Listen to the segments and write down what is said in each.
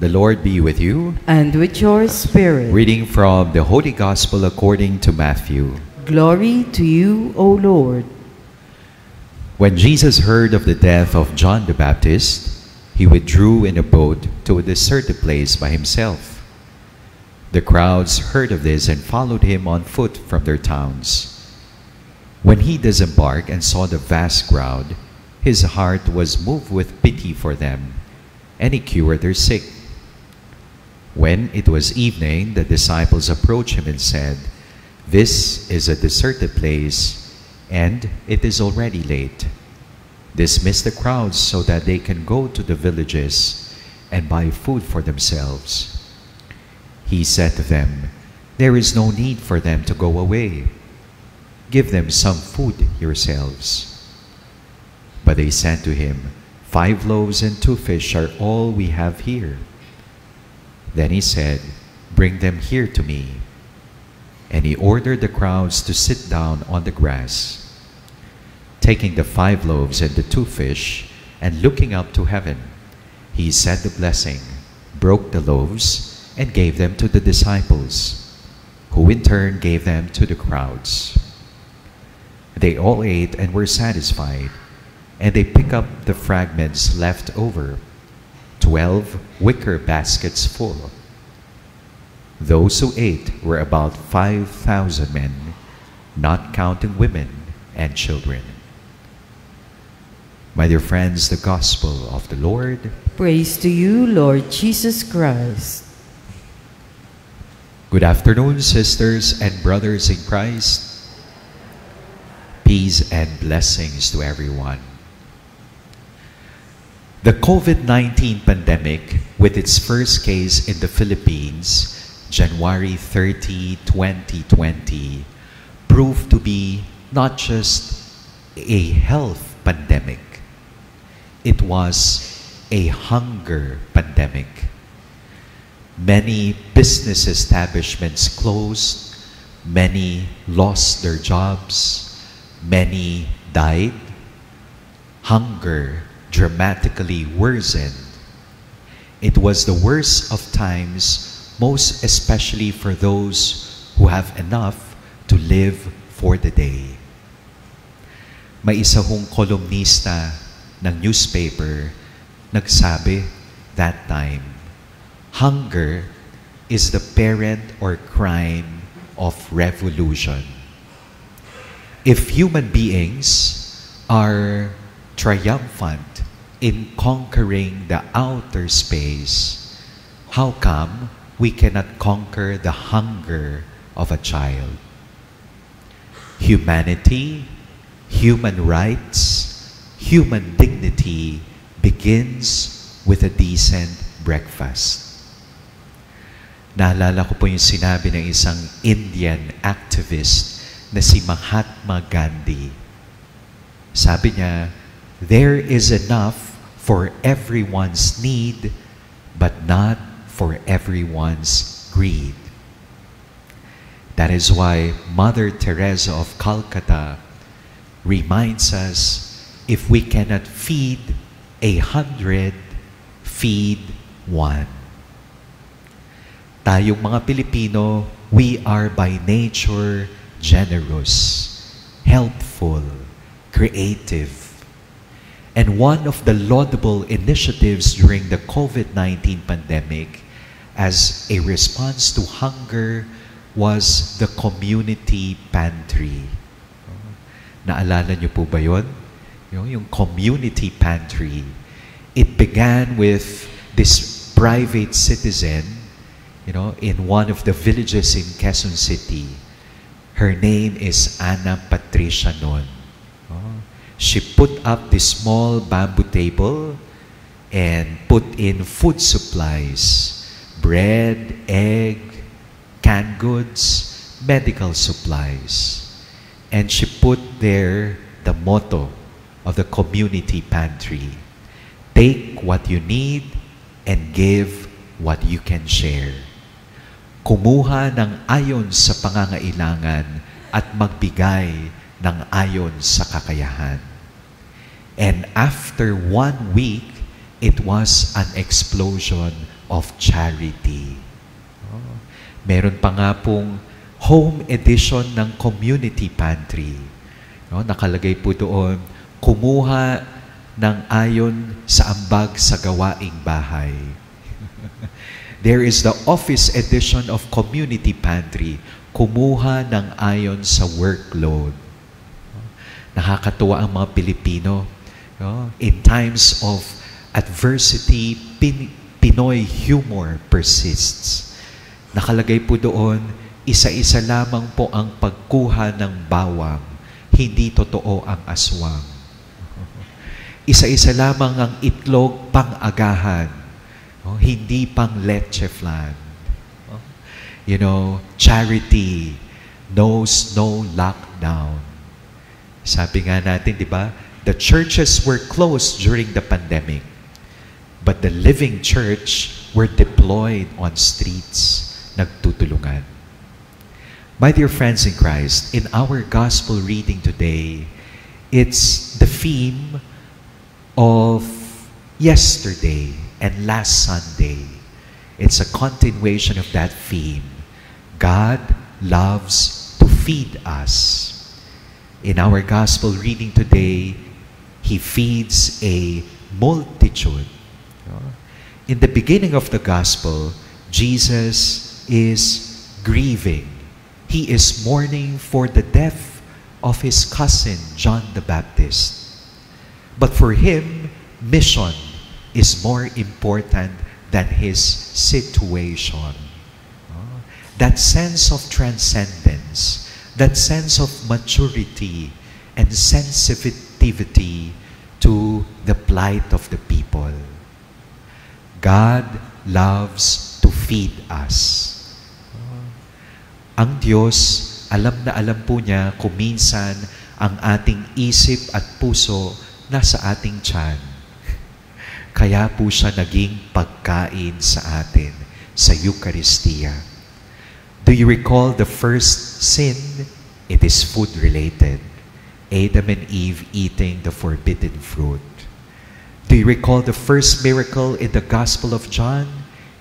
The Lord be with you. And with your spirit. Reading from the Holy Gospel according to Matthew. Glory to you, O Lord. When Jesus heard of the death of John the Baptist, he withdrew in a boat to a deserted place by himself. The crowds heard of this and followed him on foot from their towns. When he disembarked and saw the vast crowd, his heart was moved with pity for them, and he cured their sick. When it was evening, the disciples approached him and said, "This is a deserted place, and it is already late. Dismiss the crowds so that they can go to the villages and buy food for themselves." He said to them, "There is no need for them to go away. Give them some food yourselves." But they said to him, 5 loaves and 2 fish are all we have here." Then he said, "Bring them here to me." And he ordered the crowds to sit down on the grass. Taking the 5 loaves and the 2 fish, and looking up to heaven, he said the blessing, broke the loaves, and gave them to the disciples, who in turn gave them to the crowds. They all ate and were satisfied, and they picked up the fragments left over, 12 wicker baskets full. Those who ate were about 5,000 men, not counting women and children. My dear friends, the Gospel of the Lord. Praise to you, Lord Jesus Christ. Good afternoon, sisters and brothers in Christ. Peace and blessings to everyone. The COVID-19 pandemic, with its first case in the Philippines, January 30, 2020, proved to be not just a health pandemic. It was a hunger pandemic. Many business establishments closed, many lost their jobs, many died. Hunger dramatically worsened. It was the worst of times, most especially for those who have enough to live for the day. May isa hong kolumnista ng newspaper nagsabi that time, "Hunger is the parent or crime of revolution." If human beings are triumphant in conquering the outer space, how come we cannot conquer the hunger of a child? Humanity, human rights, human dignity begins with a decent breakfast. Naalala ko po yung sinabi ng isang Indian activist na si Mahatma Gandhi. Sabi niya, "There is enough for everyone's need, but not for everyone's greed." That is why Mother Teresa of Calcutta reminds us, if we cannot feed 100, feed 1. Tayong mga Pilipino, we are by nature generous, helpful, creative. And one of the laudable initiatives during the COVID-19 pandemic as a response to hunger was the community pantry. Naalala niyo po ba yun? Yung community pantry. It began with this private citizen, in one of the villages in Quezon City. Her name is Ana Patricia noon. She put up this small bamboo table and put in food supplies, bread, egg, canned goods, medical supplies. And she put there the motto of the community pantry: take what you need and give what you can share. Kumuha ng ayon sa pangangailangan at magbigay ng ayon sa kakayahan. And after 1 week, it was an explosion of charity. Meron pa nga pong home edition ng community pantry. Nakalagay po doon, kumuha ng ayon sa ambag sa gawaing bahay. There is the office edition of community pantry, kumuha ng ayon sa workload. Nakakatuwa ang mga Pilipino. In times of adversity, Pinoy humor persists. Nakalagay po doon, isa-isa lamang po ang pagkuha ng bawang, hindi totoo ang aswang. Isa-isa lamang ang itlog pang-agahan, hindi pang leche flan. Charity knows no lockdown. Sabi nga natin, di ba, the churches were closed during the pandemic, but the living church were deployed on streets, nagtutulungan. My dear friends in Christ, in our gospel reading today, it's the theme of yesterday and last Sunday. It's a continuation of that theme. God loves to feed us. In our gospel reading today, He feeds a multitude. In the beginning of the gospel, Jesus is grieving. He is mourning for the death of his cousin, John the Baptist. But for him, mission is more important than his situation. That sense of transcendence, that sense of maturity and sensitivity to the plight of the people. God loves to feed us. Ang Diyos, alam na alam po niya kung minsan ang ating isip at puso nasa ating tiyan. Kaya po siya naging pagkain sa atin sa Eucharistia. Do you recall the first sin? It is food-related. Adam and Eve eating the forbidden fruit. Do you recall the first miracle in the Gospel of John?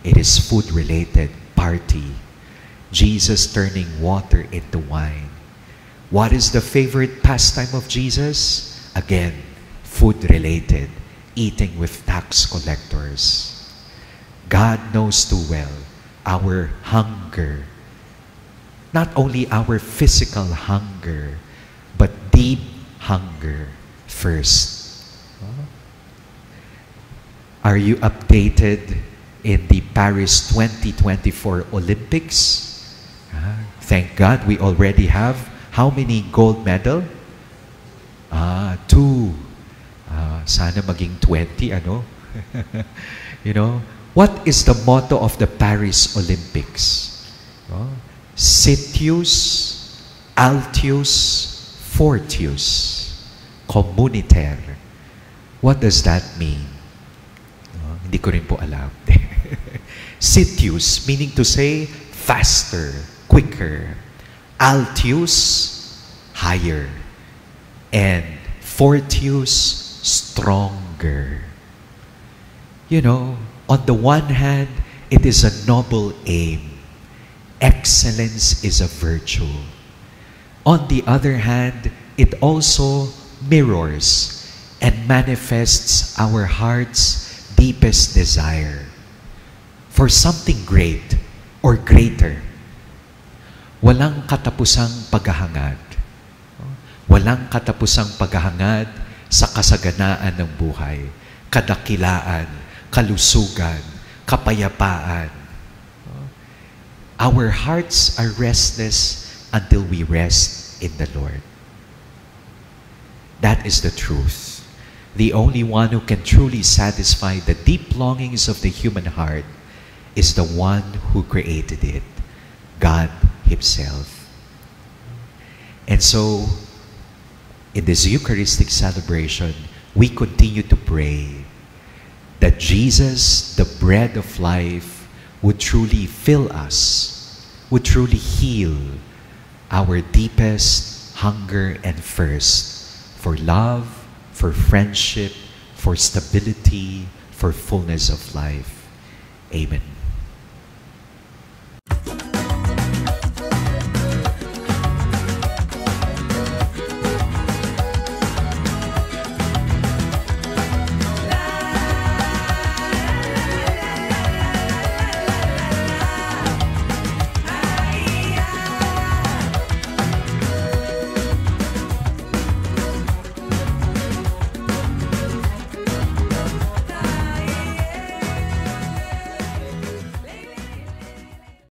It is food-related, party. Jesus turning water into wine. What is the favorite pastime of Jesus? Again, food-related, eating with tax collectors. God knows too well our hunger. Not only our physical hunger, but deep hunger first. Are you updated in the Paris 2024 Olympics? Thank God we already have how many gold medal? 2. Sana maging 20, ano? What is the motto of the Paris Olympics? Citius, Altius, Fortius, Communitaire. What does that mean? Hindi ko rin po alam. Citius, meaning to say faster, quicker. Altius, higher. And Fortius, stronger. On the one hand, it is a noble aim. Excellence is a virtue. On the other hand, it also mirrors and manifests our heart's deepest desire for something great or greater. Walang katapusang paghahangad. Walang katapusang paghahangad sa kasaganaan ng buhay, kadakilaan, kalusugan, kapayapaan. Our hearts are restless until we rest in the Lord. That is the truth. The only one who can truly satisfy the deep longings of the human heart is the one who created it, God Himself. And so, in this Eucharistic celebration, we continue to pray that Jesus, the bread of life, would truly fill us, would truly heal our deepest hunger and thirst for love, for friendship, for stability, for fullness of life. Amen.